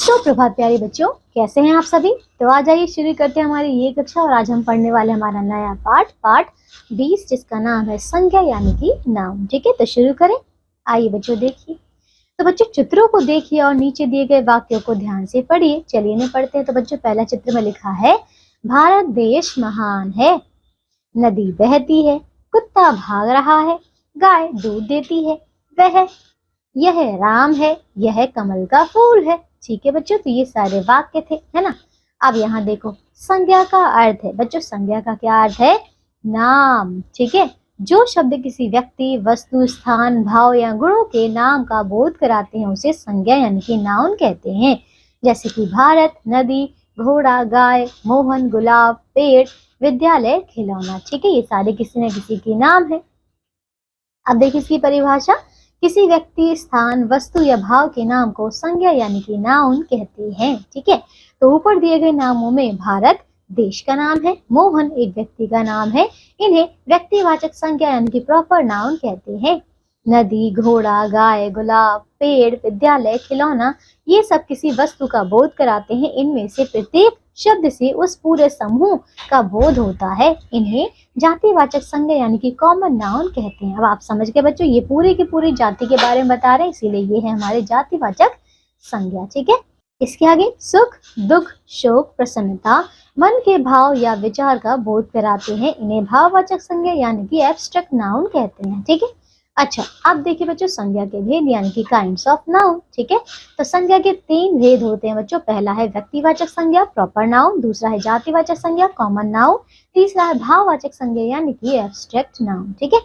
सुप्रभात प्यारे बच्चों, कैसे हैं आप सभी। तो आ जाइए शुरू करते हैं हमारी ये कक्षा। और आज हम पढ़ने वाले हमारा नया पाठ 20 जिसका नाम है संज्ञा यानी कि नाउन। ठीक है, तो शुरू करें। आइए बच्चों देखिए। तो बच्चों चित्रों को देखिए और नीचे दिए गए वाक्यों को ध्यान से पढ़िए। चलिए इन्हें पढ़ते हैं। तो बच्चों पहला चित्र में लिखा है भारत देश महान है, नदी बहती है, कुत्ता भाग रहा है, गाय दूध देती है, यह राम है, यह कमल का फूल है। ठीक है बच्चों, तो ये सारे वाक्य थे, है ना। अब यहाँ देखो संज्ञा का अर्थ है। बच्चों संज्ञा का क्या अर्थ है? नाम। ठीक है, जो शब्द किसी व्यक्ति, वस्तु, स्थान, भाव या गुणों के नाम का बोध कराते हैं उसे संज्ञा यानी कि नाउन कहते हैं। जैसे कि भारत, नदी, घोड़ा, गाय, मोहन, गुलाब, पेड़, विद्यालय, खिलौना। ठीक है, ये सारे किसी न किसी के नाम है। अब देखिए इसकी परिभाषा। किसी व्यक्ति, स्थान, वस्तु या भाव के नाम को संज्ञा यानी कि नाउन कहते हैं। ठीक है, तो ऊपर दिए गए नामों में भारत देश का नाम है, मोहन एक व्यक्ति का नाम है, इन्हें व्यक्तिवाचक संज्ञा यानी कि प्रॉपर नाउन कहते हैं। नदी, घोड़ा, गाय, गुलाब, पेड़, विद्यालय, खिलौना, ये सब किसी वस्तु का बोध कराते हैं। इनमें से प्रत्येक शब्द से उस पूरे समूह का बोध होता है। इन्हें जातिवाचक संज्ञा यानी कि कॉमन नाउन कहते हैं। अब आप समझ गए बच्चों, ये पूरी की पूरी जाति के बारे में बता रहे हैं, इसीलिए ये है हमारे जातिवाचक संज्ञा। ठीक है, इसके आगे सुख, दुख, शोक, प्रसन्नता, मन के भाव या विचार का बोध कराते हैं। इन्हें भाववाचक संज्ञा यानी कि एब्स्ट्रैक्ट नाउन कहते हैं। ठीक है, अच्छा अब देखिए बच्चों संज्ञा के भेद यानी कि काइंड्स ऑफ नाउन। ठीक है, तो संज्ञा के 3 भेद होते हैं बच्चों। पहला है व्यक्तिवाचक संज्ञा प्रॉपर नाउन, दूसरा है जातिवाचक संज्ञा कॉमन नाउन, तीसरा है भाववाचक संज्ञा यानी कि एब्स्ट्रैक्ट नाउन। ठीक है,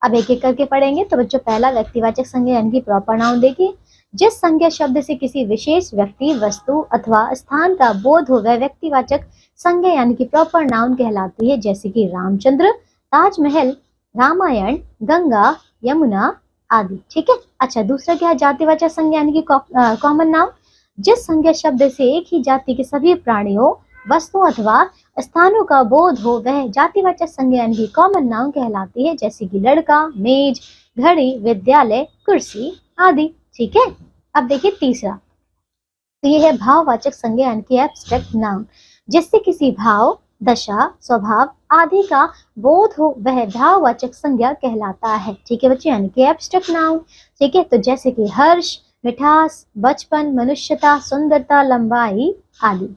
अब एक एक करके पढ़ेंगे। तो बच्चों पहला व्यक्तिवाचक संज्ञा यानी कि प्रॉपर नाउन देखिए। जिस संज्ञा शब्द से किसी विशेष व्यक्ति, वस्तु अथवा स्थान का बोध हो वह व्यक्तिवाचक संज्ञा यानी कि प्रॉपर नाउन कहलाती है। जैसे कि रामचंद्र, ताजमहल, रामायण, गंगा, यमुना आदि। ठीक है, अच्छा दूसरा क्या है? जातिवाचक संज्ञा यानी कि कॉमन नाउन। जिस संज्ञा शब्द से एक ही जाति के सभी प्राणियों, वस्तुओं अथवा स्थानों का बोध हो वह जातिवाचक संज्ञा यानी कि कॉमन नाउन कहलाती है। जैसे कि लड़का, मेज, घड़ी, विद्यालय, कुर्सी आदि। ठीक है, अब देखिए तीसरा, तो ये है भाववाचक संज्ञा यानी कि एब्स्ट्रैक्ट नाउन। जिससे किसी भाव, दशा, स्वभाव आदि का बोध हो वह भाववाचक संज्ञा कहलाता है। ठीक है बच्चों, यानी कि एब्स्ट्रैक्ट नाउन। ठीक है, तो जैसे कि हर्ष, मिठास, बचपन, मनुष्यता, सुंदरता, लंबाई आदि।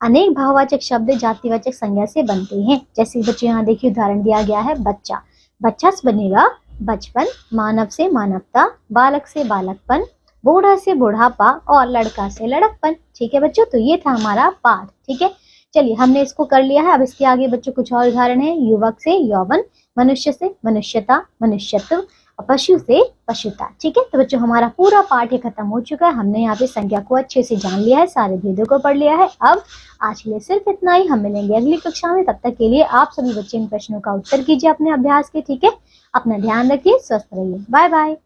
अनेक भाववाचक शब्द जातिवाचक संज्ञा से बनते हैं। जैसे बच्चों यहाँ देखिए उदाहरण दिया गया है बच्चा, बच्चा से बनेगा बचपन, मानव से मानवता, बालक से बालकपन, बूढ़ा से बुढ़ापा और लड़का से लड़कपन। ठीक है बच्चों, तो ये था हमारा पाठ। ठीक है, चलिए हमने इसको कर लिया है। अब इसके आगे बच्चों कुछ और उदाहरण है। युवक से यौवन, मनुष्य से मनुष्यता, मनुष्यत्व, पशु से पशुता। ठीक है, तो बच्चों हमारा पूरा पाठ ये खत्म हो चुका है। हमने यहाँ पे संज्ञा को अच्छे से जान लिया है, सारे भेदों को पढ़ लिया है। अब आज के लिए सिर्फ इतना ही। हम मिलेंगे अगली कक्षा में। तब तक के लिए आप सभी बच्चे इन प्रश्नों का उत्तर कीजिए अपने अभ्यास के। ठीक है, अपना ध्यान रखिए, स्वस्थ रहिए, बाय बाय।